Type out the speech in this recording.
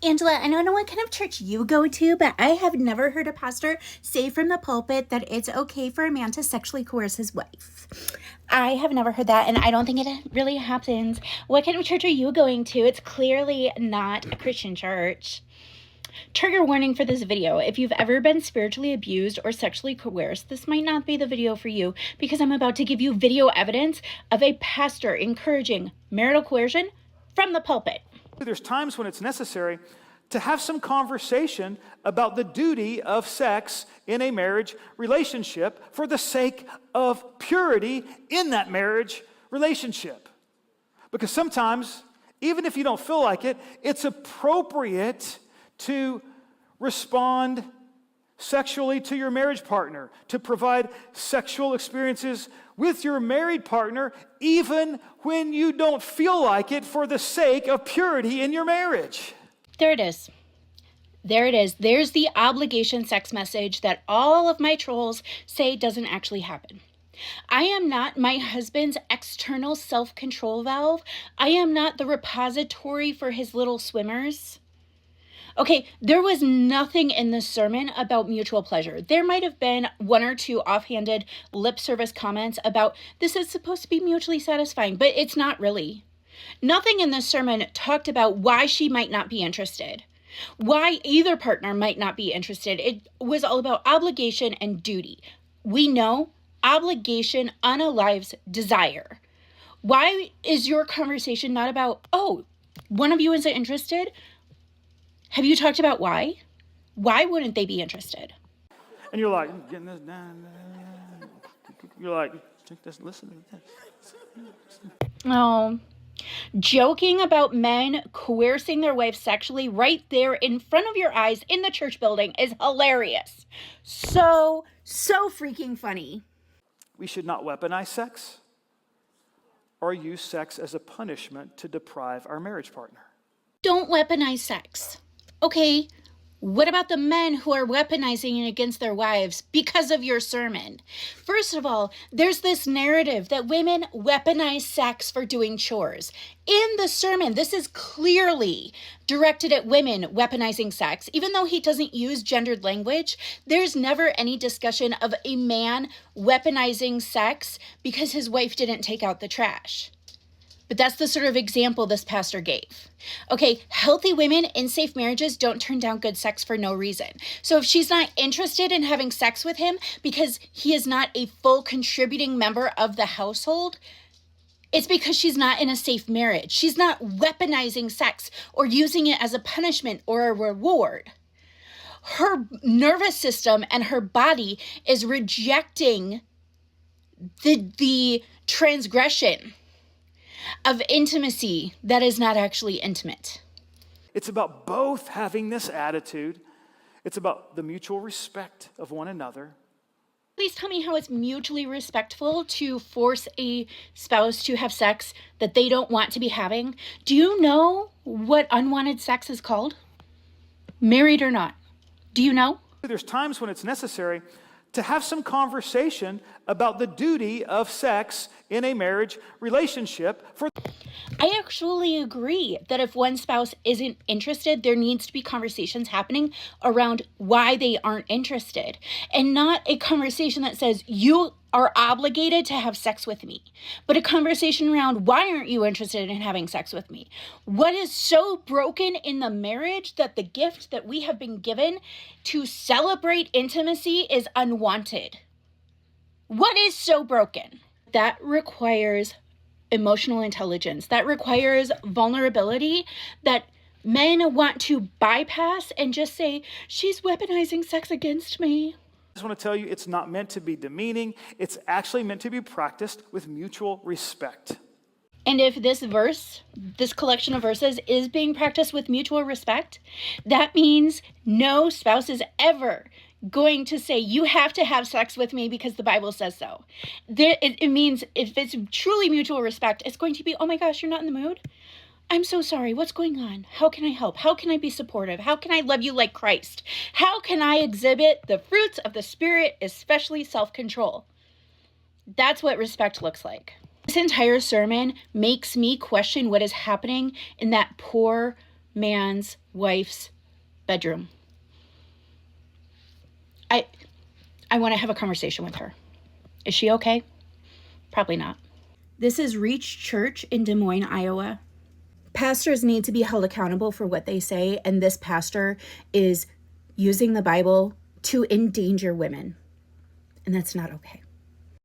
Angela, I don't know what kind of church you go to, but I have never heard a pastor say from the pulpit that it's okay for a man to sexually coerce his wife. I have never heard that, and I don't think it really happens. What kind of church are you going to? It's clearly not a Christian church. Trigger warning for this video. If you've ever been spiritually abused or sexually coerced, this might not be the video for you, because I'm about to give you video evidence of a pastor encouraging marital coercion from the pulpit. There's times when it's necessary to have some conversation about the duty of sex in a marriage relationship for the sake of purity in that marriage relationship. Because sometimes, even if you don't feel like it, it's appropriate to respond sexually to your marriage partner, to provide sexual experiences with your married partner, even when you don't feel like it, for the sake of purity in your marriage. There it is. There it is. There's the obligation sex message that all of my trolls say doesn't actually happen. I am not my husband's external self-control valve. I am not the repository for his little swimmers. Okay, there was nothing in this sermon about mutual pleasure. There might have been one or two offhanded lip service comments about this is supposed to be mutually satisfying, but it's not really. Nothing in this sermon talked about why she might not be interested, why either partner might not be interested. It was all about obligation and duty. We know obligation unalives desire. Why is your conversation not about, oh, one of you isn't interested? Have you talked about why? Why wouldn't they be interested? And you're like, getting this down. You're like, take this, listen to this. Oh, joking about men coercing their wives sexually right there in front of your eyes in the church building is hilarious. So freaking funny. We should not weaponize sex or use sex as a punishment to deprive our marriage partner. Don't weaponize sex. Okay, what about the men who are weaponizing it against their wives because of your sermon? First of all, there's this narrative that women weaponize sex for doing chores. In the sermon, this is clearly directed at women weaponizing sex. Even though he doesn't use gendered language, there's never any discussion of a man weaponizing sex because his wife didn't take out the trash. But that's the sort of example this pastor gave. Okay, healthy women in safe marriages don't turn down good sex for no reason. So if she's not interested in having sex with him because he is not a full contributing member of the household, it's because she's not in a safe marriage. She's not weaponizing sex or using it as a punishment or a reward. Her nervous system and her body is rejecting the transgression of intimacy that is not actually intimate. It's about both having this attitude. It's about the mutual respect of one another. Please tell me how it's mutually respectful to force a spouse to have sex that they don't want to be having. Do you know what unwanted sex is called? Married or not? Do you know? There's times when it's necessary to have some conversation about the duty of sex in a marriage relationship. I actually agree that if one spouse isn't interested, there needs to be conversations happening around why they aren't interested, and not a conversation that says you are obligated to have sex with me, but a conversation around why aren't you interested in having sex with me? What is so broken in the marriage that the gift that we have been given to celebrate intimacy is unwanted? What is so broken? That requires emotional intelligence. That requires vulnerability that men want to bypass and just say, she's weaponizing sex against me. I just want to tell you, it's not meant to be demeaning. It's actually meant to be practiced with mutual respect. And if this collection of verses is being practiced with mutual respect, that means no spouse is ever going to say, you have to have sex with me because the Bible says so. It means if it's truly mutual respect, it's going to be, oh my gosh, you're not in the mood? I'm so sorry. What's going on? How can I help? How can I be supportive? How can I love you like Christ? How can I exhibit the fruits of the Spirit, especially self-control? That's what respect looks like. This entire sermon makes me question what is happening in that poor man's wife's bedroom. I want to have a conversation with her. Is she okay? Probably not. This is Reach Church in Des Moines, Iowa. Pastors need to be held accountable for what they say, and this pastor is using the Bible to endanger women, and that's not okay.